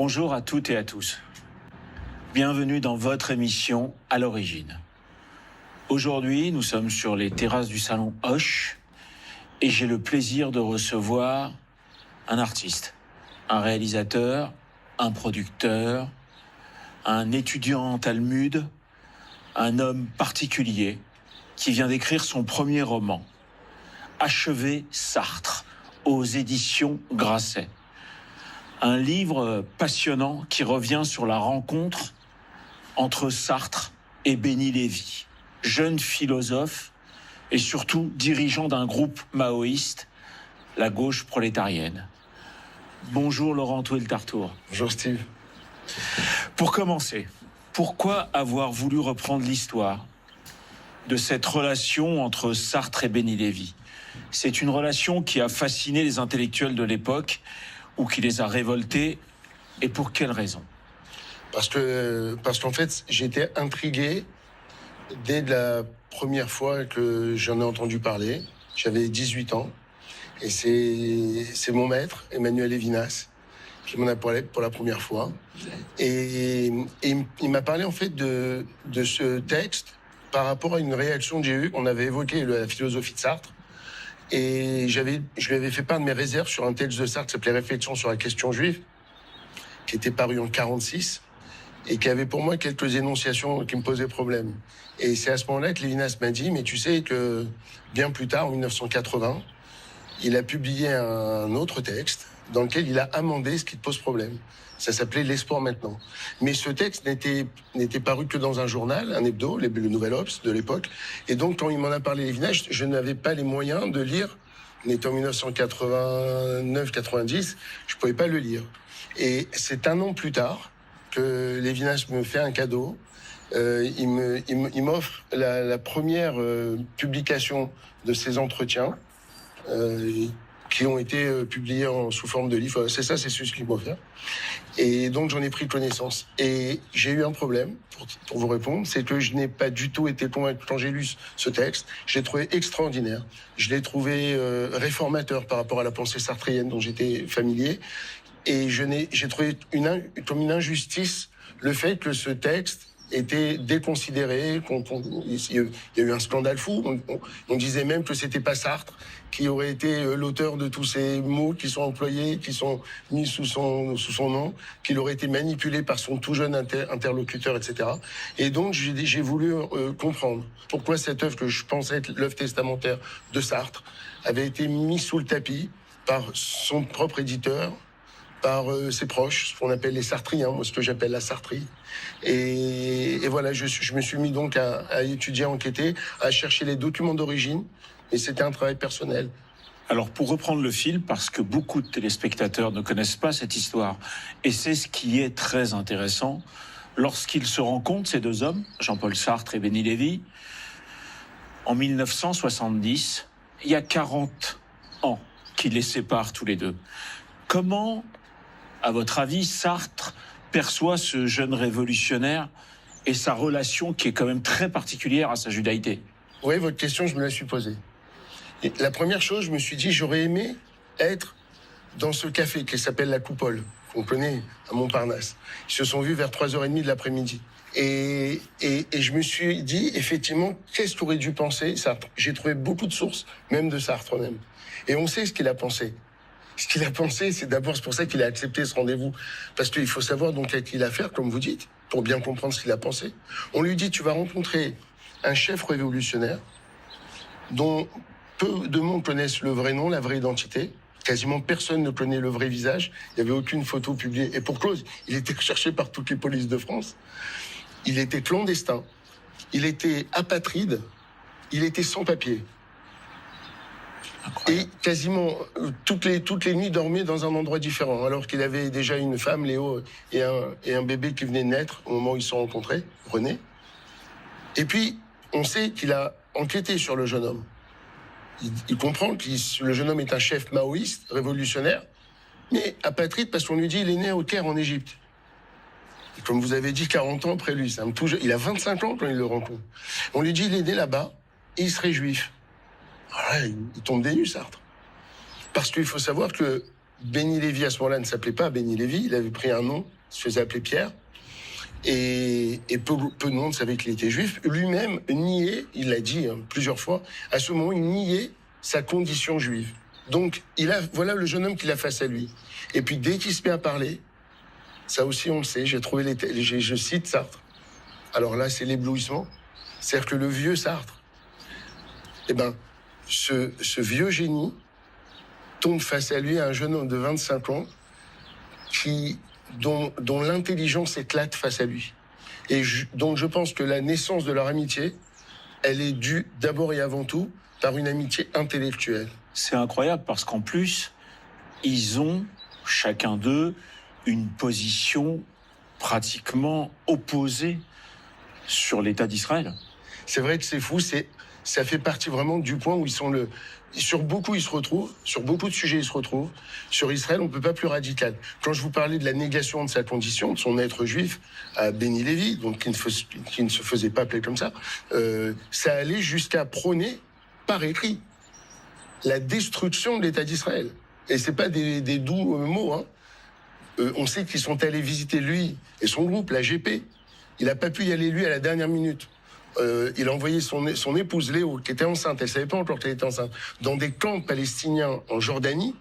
Bonjour à toutes et à tous. Bienvenue dans votre émission À l'origine. Aujourd'hui, nous sommes sur les terrasses du salon Hoche et j'ai le plaisir de recevoir un artiste, un réalisateur, un producteur, un étudiant en Talmud, un homme particulier qui vient d'écrire son premier roman, Achever Sartre, aux éditions Grasset. Un livre passionnant qui revient sur la rencontre entre Sartre et Benny Lévy, jeune philosophe et surtout dirigeant d'un groupe maoïste, la gauche prolétarienne. Bonjour Laurent Touel-Tartour. Bonjour Steve. Pour commencer, pourquoi avoir voulu reprendre l'histoire de cette relation entre Sartre et Benny Lévy ? C'est une relation qui a fasciné les intellectuels de l'époque ou qui les a révoltés, et pour quelle raison ? Parce qu'en fait, j'étais intrigué dès la première fois que j'en ai entendu parler. J'avais 18 ans, et c'est mon maître, Emmanuel Levinas, qui m'en a parlé pour la première fois. Et il m'a parlé en fait de ce texte par rapport à une réaction que j'ai eue. On avait évoqué la philosophie de Sartre, et je lui avais fait part de mes réserves sur un texte de Sartre qui s'appelait Réflexions sur la question juive, qui était paru en 1946, et qui avait pour moi quelques énonciations qui me posaient problème. Et c'est à ce moment-là que Lévinas m'a dit, mais tu sais que bien plus tard, en 1980, il a publié un autre texte dans lequel il a amendé ce qui te pose problème. Ça s'appelait L'espoir maintenant. Mais ce texte n'était paru que dans un journal, un hebdo, le Nouvel Obs de l'époque. Et donc, quand il m'en a parlé, Lévinas, je n'avais pas les moyens de lire. On était en 1989-90, je ne pouvais pas le lire. Et c'est un an plus tard que Lévinas me fait un cadeau. Il m'offre la première publication de ses entretiens qui ont été publiés sous forme de livre. C'est ce qu'il m'a offert. Et donc j'en ai pris connaissance. Et j'ai eu un problème, pour vous répondre, c'est que je n'ai pas du tout été convaincu quand j'ai lu ce texte. Je l'ai trouvé extraordinaire. Je l'ai trouvé réformateur par rapport à la pensée sartrienne dont j'étais familier. Et j'ai trouvé comme une injustice le fait que ce texte était déconsidéré. Il y a eu un scandale fou. On disait même que c'était pas Sartre qui aurait été l'auteur de tous ces mots qui sont employés, qui sont mis sous son nom, qu'il aurait été manipulé par son tout jeune interlocuteur, etc. Et donc j'ai voulu comprendre pourquoi cette œuvre que je pensais être l'œuvre testamentaire de Sartre avait été mise sous le tapis par son propre éditeur, par ses proches, ce qu'on appelle les sartriens, moi ce que j'appelle la sartrie. Et voilà, je me suis mis donc à étudier, à enquêter, à chercher les documents d'origine, et c'était un travail personnel. Alors pour reprendre le fil, parce que beaucoup de téléspectateurs ne connaissent pas cette histoire, et c'est ce qui est très intéressant, lorsqu'ils se rencontrent, ces deux hommes, Jean-Paul Sartre et Benny Lévy, en 1970, il y a 40 ans qui les séparent tous les deux. Comment, à votre avis, Sartre perçoit ce jeune révolutionnaire et sa relation qui est quand même très particulière à sa judaïté ? Oui, votre question, je me la suis posée. Et la première chose, je me suis dit, j'aurais aimé être dans ce café qui s'appelle La Coupole, qu'on connaît à Montparnasse. Ils se sont vus vers 3h30 de l'après-midi. Et je me suis dit, effectivement, qu'est-ce qu'aurait dû penser Sartre ? J'ai trouvé beaucoup de sources, même de Sartre même. Et on sait ce qu'il a pensé. Ce qu'il a pensé, c'est pour ça qu'il a accepté ce rendez-vous. Parce qu'il faut savoir donc à qui il a affaire, comme vous dites, pour bien comprendre ce qu'il a pensé. On lui dit, tu vas rencontrer un chef révolutionnaire dont peu de monde connaissent le vrai nom, la vraie identité. Quasiment personne ne connaît le vrai visage. Il n'y avait aucune photo publiée. Et pour cause, il était recherché par toutes les polices de France. Il était clandestin. Il était apatride. Il était sans papier. Incroyable. Et quasiment toutes les nuits dormait dans un endroit différent, alors qu'il avait déjà une femme, Léo, et un bébé qui venait de naître au moment où ils se sont rencontrés, René. Et puis, on sait qu'il a enquêté sur le jeune homme. Il comprend que le jeune homme est un chef maoïste, révolutionnaire, mais apatride parce qu'on lui dit qu'il est né au Caire, en Égypte. Et comme vous avez dit, 40 ans après lui, il a 25 ans quand il le rencontre. On lui dit qu'il est né là-bas et il serait juif. Voilà, il tombe des nues, Sartre. Parce qu'il faut savoir que Béni Lévy, à ce moment-là, ne s'appelait pas Béni Lévy. Il avait pris un nom, il se faisait appeler Pierre. Et peu de monde savait qu'il était juif. Lui-même niait, il l'a dit plusieurs fois, à ce moment, il niait sa condition juive. Donc, voilà le jeune homme qu'il a face à lui. Et puis, dès qu'il se met à parler, ça aussi, on le sait, je cite Sartre. Alors là, c'est l'éblouissement. C'est-à-dire que le vieux Sartre, ce vieux génie tombe face à lui un jeune homme de 25 ans dont l'intelligence éclate face à lui. Donc je pense que la naissance de leur amitié, elle est due d'abord et avant tout par une amitié intellectuelle. C'est incroyable parce qu'en plus, ils ont, chacun d'eux, une position pratiquement opposée sur l'État d'Israël. C'est vrai que c'est fou, ça fait partie vraiment du point où ils sont sur beaucoup, ils se retrouvent, sur beaucoup de sujets, ils se retrouvent. Sur Israël, on ne peut pas plus radical. Quand je vous parlais de la négation de sa condition, de son être juif, à Béni Lévy, donc qui ne se faisait pas appeler comme ça allait jusqu'à prôner, par écrit, la destruction de l'État d'Israël. Et c'est pas des doux mots, hein. On sait qu'ils sont allés visiter lui et son groupe, la GP. Il n'a pas pu y aller, lui, à la dernière minute. Il a envoyé son épouse Léo, qui était enceinte, elle ne savait pas encore qu'elle était enceinte, dans des camps palestiniens en Jordanie,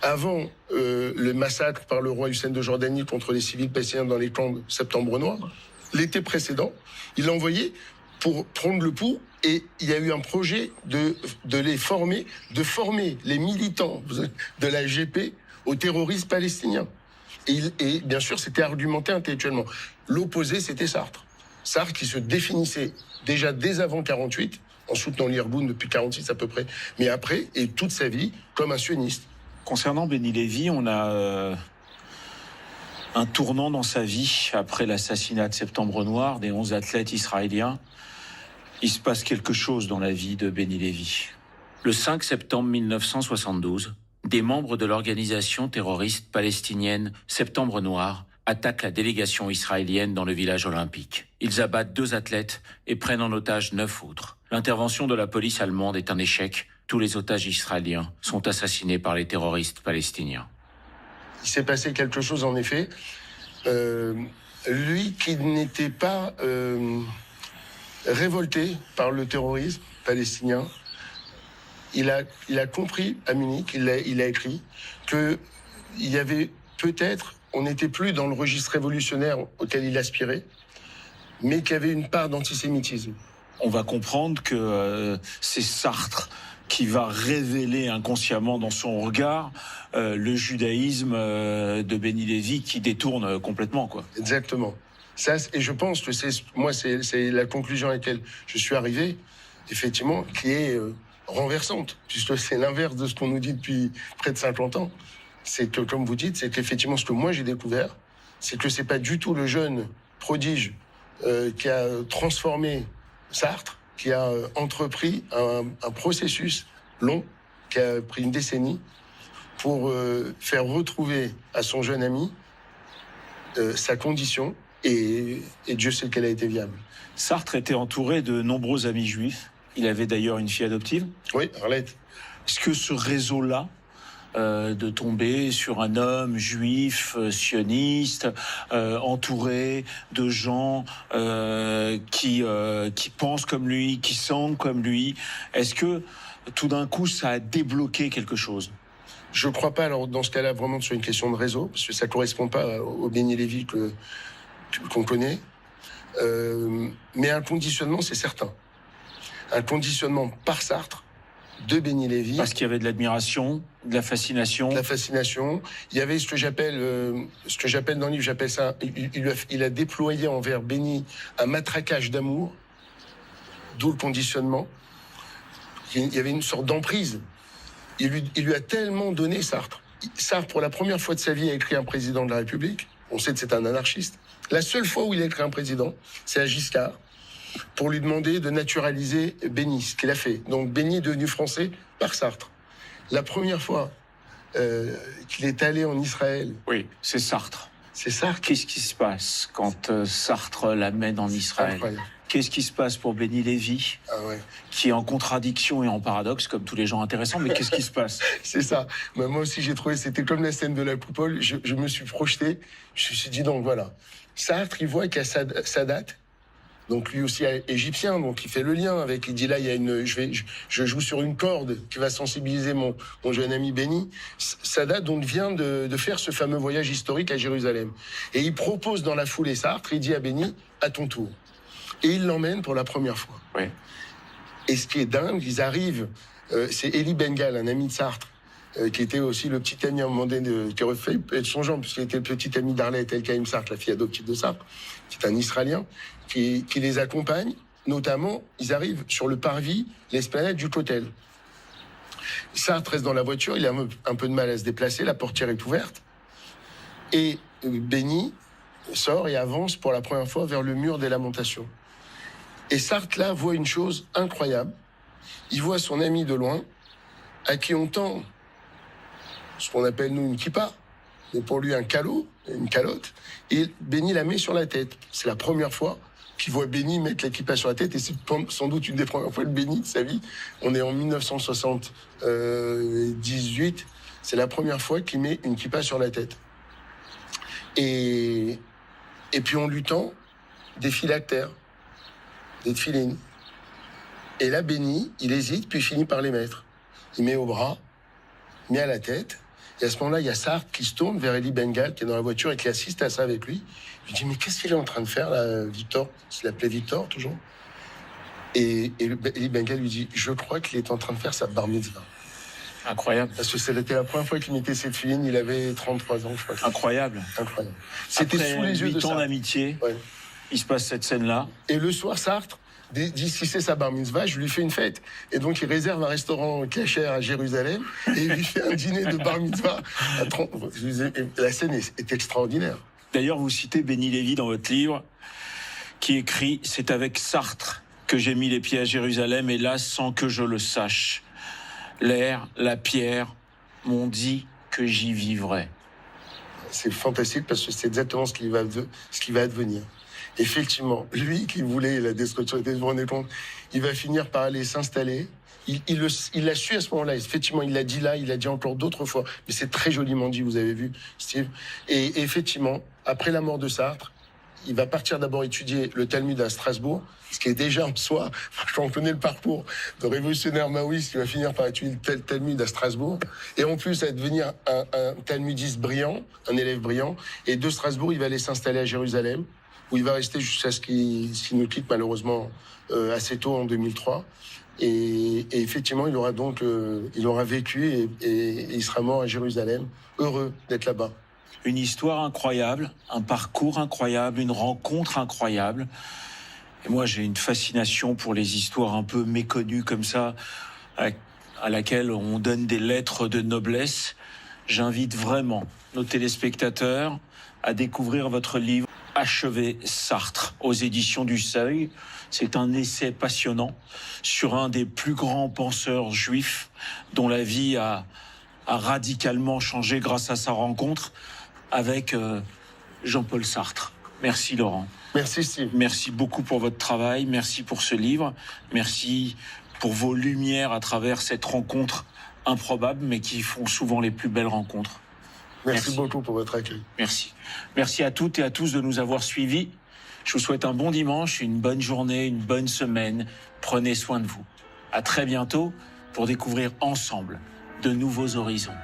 avant le massacre par le roi Hussein de Jordanie contre les civils palestiniens dans les camps de Septembre Noir. L'été précédent, il l'a envoyé pour prendre le pouls, et il y a eu un projet de former les militants de la GP aux terroristes palestiniens. Et bien sûr, c'était argumenté intellectuellement. L'opposé, c'était Sartre. Sartre qui se définissait déjà dès avant 48, en soutenant l'Irgun depuis 46 à peu près, mais après, et toute sa vie, comme un sioniste. Concernant Béni Lévy, on a un tournant dans sa vie après l'assassinat de Septembre Noir des 11 athlètes israéliens. Il se passe quelque chose dans la vie de Béni Lévy. Le 5 septembre 1972, des membres de l'organisation terroriste palestinienne Septembre Noir attaquent la délégation israélienne dans le village olympique. Ils abattent 2 athlètes et prennent en otage 9 autres. L'intervention de la police allemande est un échec. Tous les otages israéliens sont assassinés par les terroristes palestiniens. Il s'est passé quelque chose en effet. Lui qui n'était pas révolté par le terrorisme palestinien, il a compris à Munich, il a écrit, qu'il y avait peut-être, on n'était plus dans le registre révolutionnaire auquel il aspirait, mais qu'il y avait une part d'antisémitisme. On va comprendre que c'est Sartre qui va révéler inconsciemment dans son regard le judaïsme de Béni Lévy qui détourne complètement, quoi. Exactement. Ça, et je pense que c'est la conclusion à laquelle je suis arrivé, effectivement, qui est renversante, puisque c'est l'inverse de ce qu'on nous dit depuis près de 50 ans. C'est que, comme vous dites, c'est qu'effectivement, ce que moi j'ai découvert, c'est que c'est pas du tout le jeune prodige qui a transformé Sartre, qui a entrepris un processus long, qui a pris une décennie, pour faire retrouver à son jeune ami sa condition, et Dieu sait qu'elle a été viable. Sartre était entouré de nombreux amis juifs. Il avait d'ailleurs une fille adoptive. Oui, Arlette. Est-ce que ce réseau-là, de tomber sur un homme juif, sioniste, entouré de gens qui pensent comme lui, qui sentent comme lui, est-ce que tout d'un coup ça a débloqué quelque chose? Je ne crois pas, alors dans ce cas-là, vraiment sur une question de réseau, parce que ça ne correspond pas au Béni Lévy qu'on connaît. Mais un conditionnement, c'est certain. Un conditionnement par Sartre, de Béni Lévy. Parce qu'il y avait de l'admiration, de la fascination. De la fascination. Il y avait ce que j'appelle dans le livre, j'appelle ça, il a déployé envers Béni un matraquage d'amour, d'où le conditionnement. Il y avait une sorte d'emprise. Il lui a tellement donné, Sartre. Sartre, pour la première fois de sa vie, a écrit un président de la République. On sait que c'est un anarchiste. La seule fois où il a écrit un président, c'est à Giscard, pour lui demander de naturaliser Béni, ce qu'il a fait. Donc Béni est devenu français par Sartre. La première fois qu'il est allé en Israël... Oui, c'est Sartre. C'est Sartre. Qu'est-ce qui se passe quand Sartre l'amène en Israël? Incroyable. Qu'est-ce qui se passe pour Béni Lévy, qui est en contradiction et en paradoxe, comme tous les gens intéressants, mais qu'est-ce qui se passe? C'est ça. Bah, moi aussi, j'ai trouvé, c'était comme la scène de la poupole. Je me suis projeté. Je me suis dit, donc voilà. Sartre, il voit qu'il y a Sadat, donc lui aussi égyptien, donc il fait le lien avec. Il dit là, il y a je joue sur une corde qui va sensibiliser mon jeune ami Béni. Sadat donc vient de faire ce fameux voyage historique à Jérusalem. Et il propose dans la foulée Sartre, il dit à Béni, à ton tour. Et il l'emmène pour la première fois. Oui. Et ce qui est dingue, ils arrivent, c'est Elie Bengal, un ami de Sartre, qui était aussi le petit ami à un moment donné, qui aurait fait être son genre, puisqu'il était le petit ami d'Arlette El-Kaïm Sartre, la fille adoptive de Sartre, qui est un Israélien, qui les accompagne. Notamment, ils arrivent sur le parvis, l'esplanade du Kotel. Sartre reste dans la voiture, il a un peu de mal à se déplacer, la portière est ouverte. Et Béni sort et avance pour la première fois vers le mur des lamentations. Et Sartre, là, voit une chose incroyable. Il voit son ami de loin, à qui on tend ce qu'on appelle, nous, une kippa, mais pour lui, un calot, une calotte, et Béni la met sur la tête. C'est la première fois qu'il voit Béni mettre la kippa sur la tête, et c'est sans doute une des premières fois de Béni de sa vie. On est en 1978, c'est la première fois qu'il met une kippa sur la tête. Et puis on lui tend des phylactères, des tefilines. Et là, Béni, il hésite, puis il finit par les mettre. Il met au bras, met à la tête. Et à ce moment-là, il y a Sartre qui se tourne vers Elie Bengal, qui est dans la voiture et qui assiste à ça avec lui. Il lui dit, mais qu'est-ce qu'il est en train de faire, là, Victor? Il l'appelait Victor, toujours. Et Elie Bengal lui dit, je crois qu'il est en train de faire sa bar mitzvah. Incroyable. Parce que c'était la première fois qu'il mettait cette filine, il avait 33 ans, je crois. Incroyable. Incroyable. C'était après sous les yeux de 8 ans Sartre. d'amitié, Ouais. il se passe cette scène-là. Et le soir, Sartre dit, si c'est sa bar mitzvah, je lui fais une fête. Et donc, il réserve un restaurant kasher à Jérusalem et il lui fait un dîner de bar mitzvah à 30. La scène est extraordinaire. D'ailleurs, vous citez Béni Lévy dans votre livre, qui écrit « C'est avec Sartre que j'ai mis les pieds à Jérusalem, et là, sans que je le sache. L'air, la pierre m'ont dit que j'y vivrais. » C'est fantastique parce que c'est exactement ce qui va advenir. Effectivement, lui qui voulait la destruction, vous vous rendez compte, il va finir par aller s'installer. Il l'a su à ce moment-là. Effectivement, il l'a dit là, il l'a dit encore d'autres fois. Mais c'est très joliment dit, vous avez vu, Steve. Et effectivement, après la mort de Sartre, il va partir d'abord étudier le Talmud à Strasbourg, ce qui est déjà en soi, quand on connaît le parcours de révolutionnaire maoïste, il va finir par étudier le Talmud à Strasbourg, et en plus à devenir un talmudiste brillant, un élève brillant, et de Strasbourg, il va aller s'installer à Jérusalem, où il va rester jusqu'à ce qu'il nous quitte malheureusement assez tôt en 2003. Et effectivement, il aura vécu et il sera mort à Jérusalem, heureux d'être là-bas. Une histoire incroyable, un parcours incroyable, une rencontre incroyable. Et moi, j'ai une fascination pour les histoires un peu méconnues comme ça, à laquelle on donne des lettres de noblesse. J'invite vraiment nos téléspectateurs à découvrir votre livre « Achever Sartre » aux éditions du Seuil. C'est un essai passionnant sur un des plus grands penseurs juifs dont la vie a radicalement changé grâce à sa rencontre avec Jean-Paul Sartre. Merci Laurent. Merci Steve. Merci beaucoup pour votre travail, merci pour ce livre, merci pour vos lumières à travers cette rencontre improbable, mais qui font souvent les plus belles rencontres. Merci beaucoup pour votre accueil. Merci. Merci à toutes et à tous de nous avoir suivis. Je vous souhaite un bon dimanche, une bonne journée, une bonne semaine. Prenez soin de vous. À très bientôt pour découvrir ensemble de nouveaux horizons.